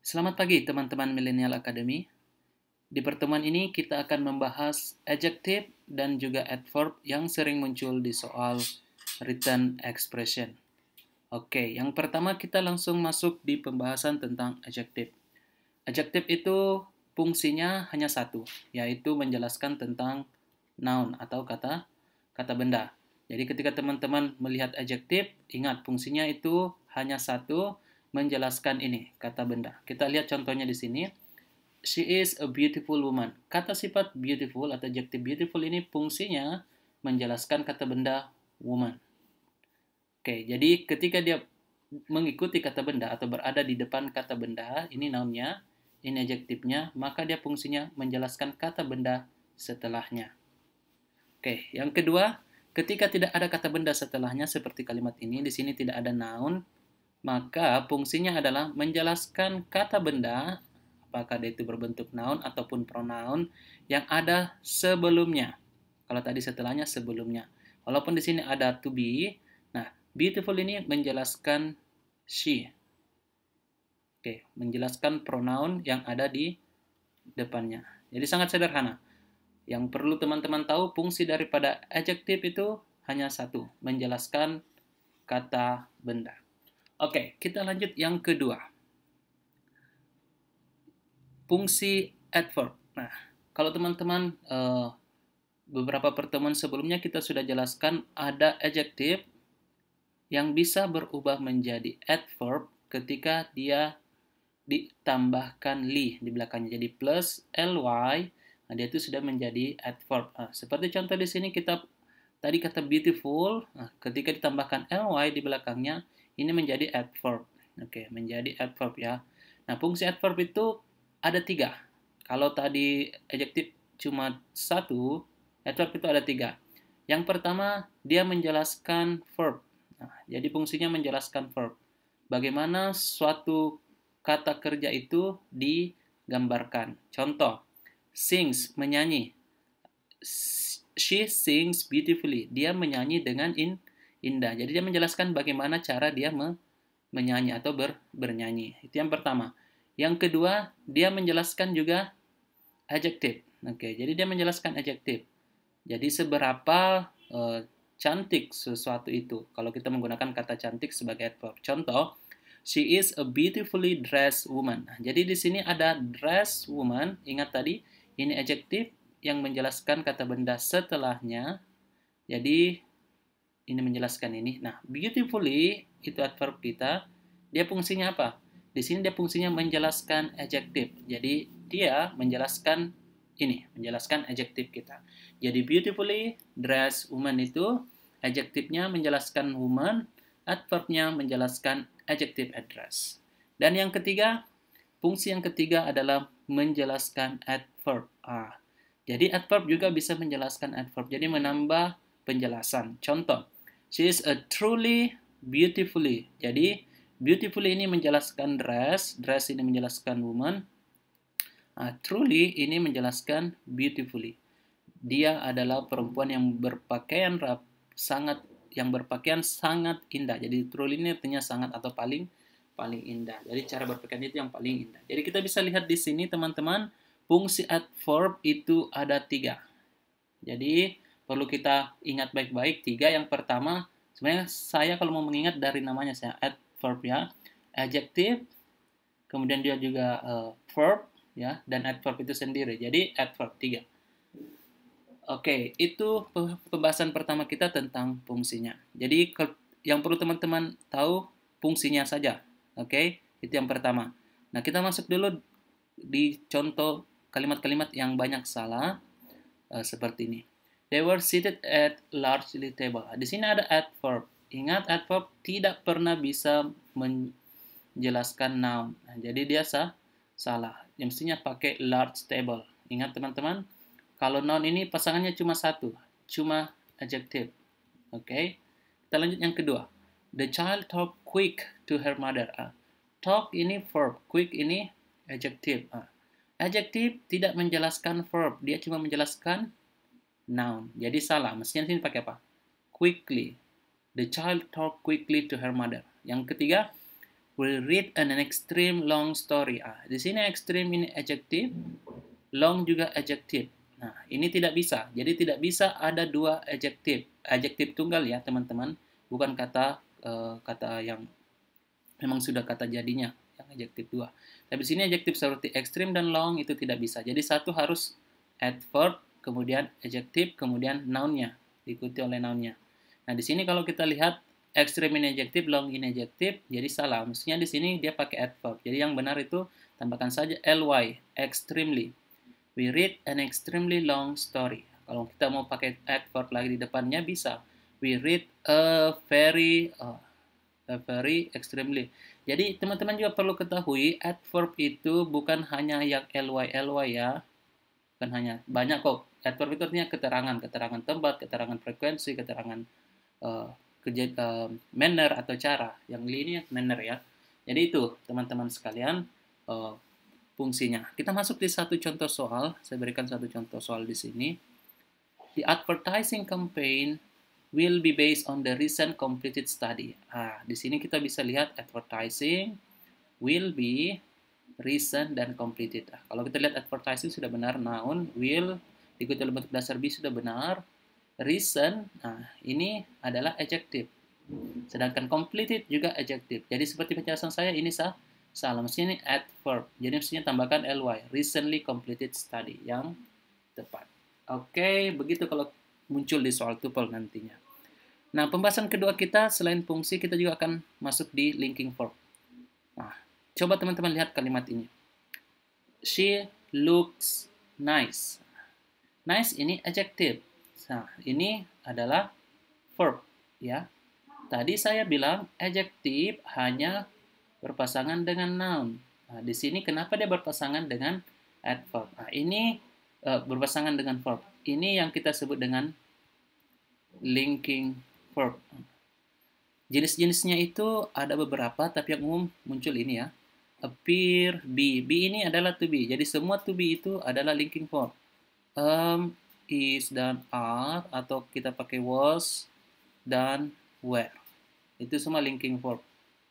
Selamat pagi teman-teman Millennial Academy. Di pertemuan ini kita akan membahas adjective dan juga adverb yang sering muncul di soal written expression. Oke, yang pertama kita langsung masuk di pembahasan tentang adjective. Adjective itu fungsinya hanya satu, yaitu menjelaskan tentang noun atau kata benda. Jadi ketika teman-teman melihat adjective, ingat fungsinya itu hanya satu, menjelaskan ini kata benda. Kita lihat contohnya di sini. She is a beautiful woman. Kata sifat beautiful atau adjective beautiful ini fungsinya menjelaskan kata benda woman. Oke, jadi ketika dia mengikuti kata benda atau berada di depan kata benda, ini nounnya, ini adjektifnya, maka dia fungsinya menjelaskan kata benda setelahnya. Oke, yang kedua, ketika tidak ada kata benda setelahnya seperti kalimat ini, di sini tidak ada noun, maka fungsinya adalah menjelaskan kata benda, apakah dia itu berbentuk noun ataupun pronoun yang ada sebelumnya. Kalau tadi setelahnya sebelumnya. Walaupun di sini ada to be, nah beautiful ini menjelaskan she. Oke, menjelaskan pronoun yang ada di depannya. Jadi sangat sederhana. Yang perlu teman-teman tahu, fungsi daripada adjective itu hanya satu, menjelaskan kata benda. Oke, kita lanjut yang kedua. Fungsi adverb. Nah, kalau teman-teman beberapa pertemuan sebelumnya kita sudah jelaskan ada adjective yang bisa berubah menjadi adverb ketika dia ditambahkan li di belakangnya. Jadi plus ly, nah dia itu sudah menjadi adverb. Nah, seperti contoh di sini kita tadi kata beautiful, nah, ketika ditambahkan ly di belakangnya, ini menjadi adverb. Oke, menjadi adverb ya. Nah, fungsi adverb itu ada 3. Kalau tadi adjective cuma 1, adverb itu ada 3. Yang pertama, dia menjelaskan verb. Nah, jadi fungsinya menjelaskan verb. Bagaimana suatu kata kerja itu digambarkan. Contoh, sings, menyanyi. She sings beautifully. Dia menyanyi dengan indah. Jadi dia menjelaskan bagaimana cara dia menyanyi atau bernyanyi. Itu yang pertama. Yang kedua, dia menjelaskan juga adjective. Oke, jadi dia menjelaskan adjective. Jadi seberapa cantik sesuatu itu. Kalau kita menggunakan kata cantik sebagai adverb. Contoh, she is a beautifully dressed woman. Nah, jadi di sini ada dressed woman. Ingat tadi, ini adjective yang menjelaskan kata benda setelahnya. Jadi ini menjelaskan ini. Nah, beautifully itu adverb kita. Dia fungsinya apa? Di sini dia fungsinya menjelaskan adjective. Jadi dia menjelaskan ini, menjelaskan adjective kita. Jadi beautifully dressed woman itu adjektifnya menjelaskan woman, adverbnya menjelaskan adjective address. Dan yang ketiga, fungsi yang ketiga adalah menjelaskan adverb. Jadi adverb juga bisa menjelaskan adverb. Jadi menambah penjelasan. Contoh, she is a truly beautifully. Jadi beautifully ini menjelaskan dress, dress ini menjelaskan woman. Truly ini menjelaskan beautifully. Dia adalah perempuan yang berpakaian sangat indah. Jadi truly ini artinya sangat atau paling indah. Jadi cara berpakaian itu yang paling indah. Jadi kita bisa lihat di sini teman-teman, fungsi adverb itu ada 3. Jadi perlu kita ingat baik-baik 3. Yang pertama, sebenarnya saya kalau mau mengingat dari namanya saya adverb ya, adjective, kemudian dia juga verb ya, dan adverb itu sendiri. Jadi adverb 3. Oke, itu pembahasan pertama kita tentang fungsinya. Jadi yang perlu teman-teman tahu fungsinya saja. Oke, itu yang pertama. Nah, kita masuk dulu di contoh kalimat-kalimat yang banyak salah seperti ini. They were seated at largely table. Di sini ada adverb. Ingat, adverb tidak pernah bisa menjelaskan noun. Nah, jadi dia salah. Yang mestinya pakai large table. Ingat teman-teman, kalau noun ini pasangannya cuma satu, cuma adjective. Oke. Kita lanjut yang kedua. The child talked quick to her mother. Talk ini verb, quick ini adjective. Adjective tidak menjelaskan verb, dia cuma menjelaskan noun. Jadi salah. Mestinya sini pakai apa? Quickly. The child talked quickly to her mother. Yang ketiga, We read an extreme long story. Di sini extreme ini adjective, long juga adjective. Nah, ini tidak bisa. Jadi tidak bisa ada dua adjective. Adjective tunggal ya, teman-teman. Bukan kata yang memang sudah kata jadinya, yang adjective dua. Tapi di sini adjective seperti extreme dan long itu tidak bisa. Jadi satu harus adverb, kemudian adjective, kemudian noun-nya, diikuti oleh noun-nya. Nah, di sini kalau kita lihat extreme ini adjective, long ini adjective, jadi salah. Mestinya di sini dia pakai adverb. Jadi yang benar itu tambahkan saja ly, extremely. We read an extremely long story. Kalau kita mau pakai adverb lagi di depannya bisa. We read a very extremely. Jadi teman-teman juga perlu ketahui adverb itu bukan hanya yang ly ya. Bukan hanya, banyak kok. Adverb itu artinya keterangan tempat, keterangan frekuensi, keterangan manner atau cara. Yang ini manner ya. Jadi itu teman-teman sekalian fungsinya. Kita masuk di satu contoh soal. Saya berikan satu contoh soal di sini. The advertising campaign will be based on the recent completed study. Di sini kita bisa lihat advertising will be recent dan completed. Kalau kita lihat advertising sudah benar, noun, will diikuti oleh bentuk dasar be sudah benar. Recent, ini adalah adjective. Sedangkan completed juga adjective. Jadi seperti penjelasan saya ini salah. Mestinya ini adverb. Jadi mestinya tambahkan ly. Recently completed study yang tepat. Oke, begitu kalau muncul di soal tuple nantinya. Nah, pembahasan kedua kita selain fungsi kita juga akan masuk di linking verb. Nah, coba teman-teman lihat kalimat ini. She looks nice. Nice ini adjective. Nah, ini adalah verb ya. Tadi saya bilang adjective hanya berpasangan dengan noun. Nah, di sini kenapa dia berpasangan dengan adverb? Nah, ini berpasangan dengan verb. Ini yang kita sebut dengan linking verb. Jenis-jenisnya itu ada beberapa, tapi yang umum muncul ini ya. Appear, be. Be ini adalah to be. Jadi semua to be itu adalah linking verb. Is dan are, atau kita pakai was dan were. Itu semua linking verb.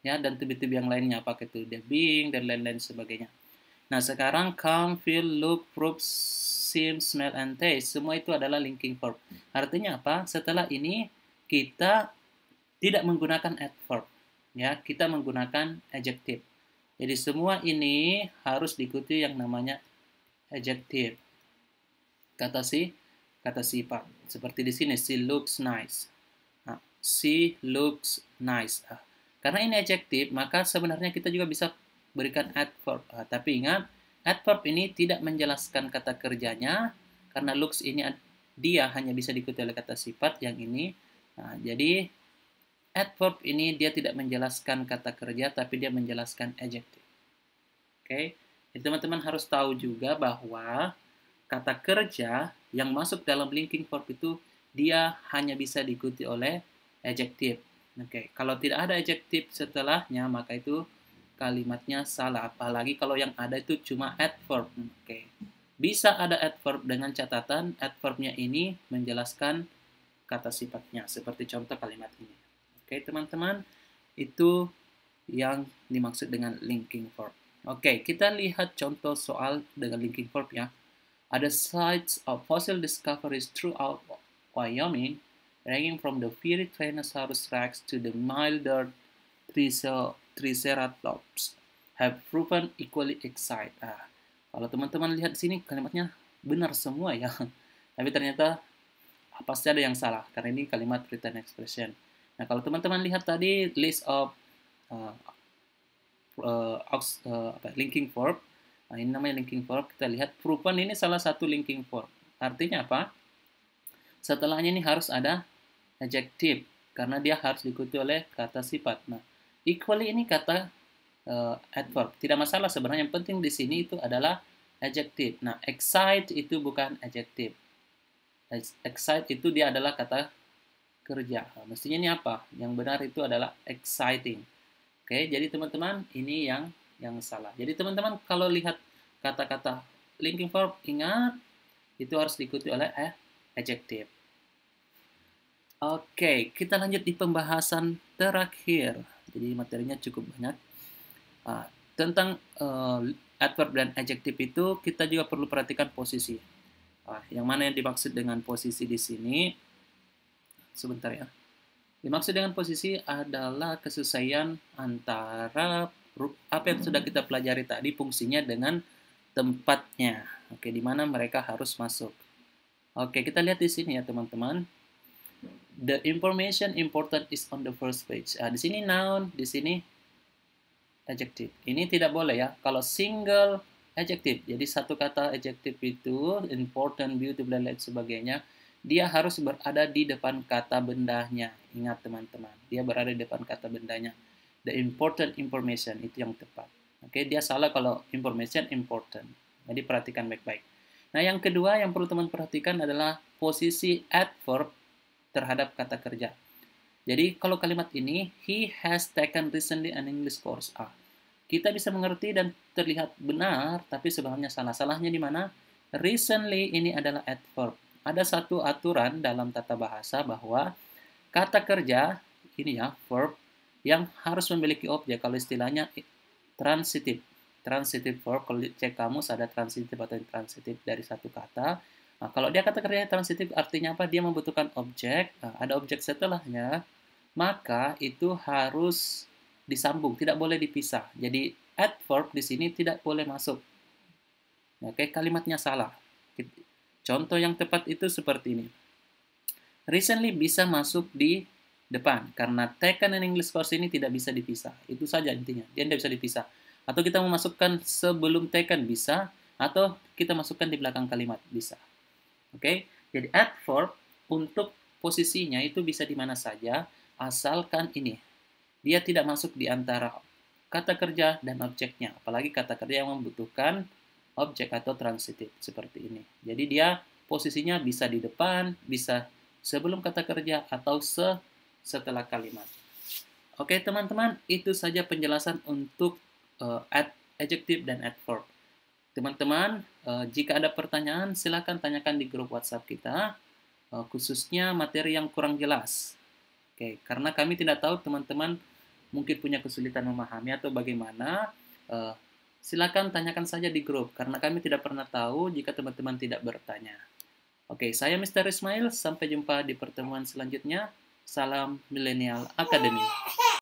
Ya, dan to be yang lainnya, pakai to the being, dan lain-lain sebagainya. Nah, sekarang come, feel, look, prove, seem, smell, and taste. Semua itu adalah linking verb. Artinya apa? Setelah ini, kita tidak menggunakan adverb. Ya, kita menggunakan adjective. Jadi semua ini harus diikuti yang namanya adjective. Kata sifat. Seperti di sini, she looks nice. Nah, she looks nice. Karena ini adjective, maka sebenarnya kita juga bisa berikan adverb. Tapi ingat, adverb ini tidak menjelaskan kata kerjanya, karena looks ini dia hanya bisa diikuti oleh kata sifat yang ini. Nah, jadi adverb ini dia tidak menjelaskan kata kerja, tapi dia menjelaskan adjective. Oke, jadi teman-teman harus tahu juga bahwa kata kerja yang masuk dalam linking verb itu dia hanya bisa diikuti oleh adjective. Oke, kalau tidak ada adjective setelahnya maka itu kalimatnya salah. Apalagi kalau yang ada itu cuma adverb. Oke, bisa ada adverb dengan catatan adverbnya ini menjelaskan kata sifatnya. Seperti contoh kalimat ini. Oke, teman-teman, itu yang dimaksud dengan linking verb. Oke, kita lihat contoh soal dengan linking verb ya. Ada sites of fossil discoveries throughout Wyoming, ranging from the fiery Tyrannosaurus rex to the milder Triceratops, have proven equally exciting. Kalau teman-teman lihat di sini kalimatnya benar semua ya, tapi ternyata pasti ada yang salah karena ini kalimat written expression. Nah, kalau teman-teman lihat tadi list of linking verb. Nah, ini namanya linking verb. Kita lihat proven ini salah satu linking verb. Artinya apa? Setelahnya ini harus ada adjective karena dia harus diikuti oleh kata sifat. Nah, equally ini kata adverb. Tidak masalah sebenarnya, yang penting di sini itu adalah adjective. Nah, excite itu bukan adjective. Excite itu dia adalah kata kerja. Nah, mestinya ini apa? Yang benar itu adalah exciting. Oke, jadi teman-teman ini yang salah. Jadi teman-teman kalau lihat kata-kata linking verb, ingat itu harus diikuti oleh adjective. Oke, kita lanjut di pembahasan terakhir. Jadi materinya cukup banyak. Nah, tentang adverb dan adjective itu kita juga perlu perhatikan posisi. Yang mana yang dimaksud dengan posisi di sini? Sebentar ya. Dimaksud dengan posisi adalah kesesuaian antara apa yang sudah kita pelajari tadi fungsinya dengan tempatnya. Oke, di mana mereka harus masuk. Oke, kita lihat di sini ya teman-teman. The information important is on the first page. Di sini noun, di sini adjective. Ini tidak boleh ya. Kalau single adjective, jadi satu kata adjective itu important, beautiful, dan lain sebagainya, dia harus berada di depan kata bendanya. Ingat teman-teman, dia berada di depan kata bendanya. The important information itu yang tepat. Oke, dia salah kalau information important. Jadi perhatikan baik-baik. Nah, yang kedua yang perlu teman perhatikan adalah posisi adverb terhadap kata kerja. Jadi kalau kalimat ini, he has taken recently an English course. Kita bisa mengerti dan terlihat benar, tapi sebenarnya salah. Salahnya di mana? Recently ini adalah adverb. Ada satu aturan dalam tata bahasa bahwa kata kerja, ini ya, verb, yang harus memiliki objek. Kalau istilahnya transitive. Transitive verb, kalau cek kamus ada transitive atau intransitive dari satu kata. Nah, kalau dia kata kerja transitif artinya apa? Dia membutuhkan objek, ada objek setelahnya, maka itu harus disambung, tidak boleh dipisah. Jadi adverb di sini tidak boleh masuk. Oke, kalimatnya salah. Contoh yang tepat itu seperti ini. Recently bisa masuk di depan karena taken and English course ini tidak bisa dipisah. Itu saja intinya. Dia tidak bisa dipisah. Atau kita memasukkan sebelum taken bisa, atau kita masukkan di belakang kalimat bisa. Oke, jadi adverb untuk posisinya itu bisa di mana saja, asalkan ini dia tidak masuk di antara kata kerja dan objeknya, apalagi kata kerja yang membutuhkan objek atau transitif seperti ini. Jadi dia posisinya bisa di depan, bisa sebelum kata kerja atau setelah kalimat. Oke teman-teman, itu saja penjelasan untuk adjective dan adverb. Teman-teman, jika ada pertanyaan, silakan tanyakan di grup WhatsApp kita, khususnya materi yang kurang jelas. Oke, karena kami tidak tahu teman-teman mungkin punya kesulitan memahami atau bagaimana, silakan tanyakan saja di grup, karena kami tidak pernah tahu jika teman-teman tidak bertanya. Oke, saya Mr. Ismail, sampai jumpa di pertemuan selanjutnya. Salam Millennial Academy.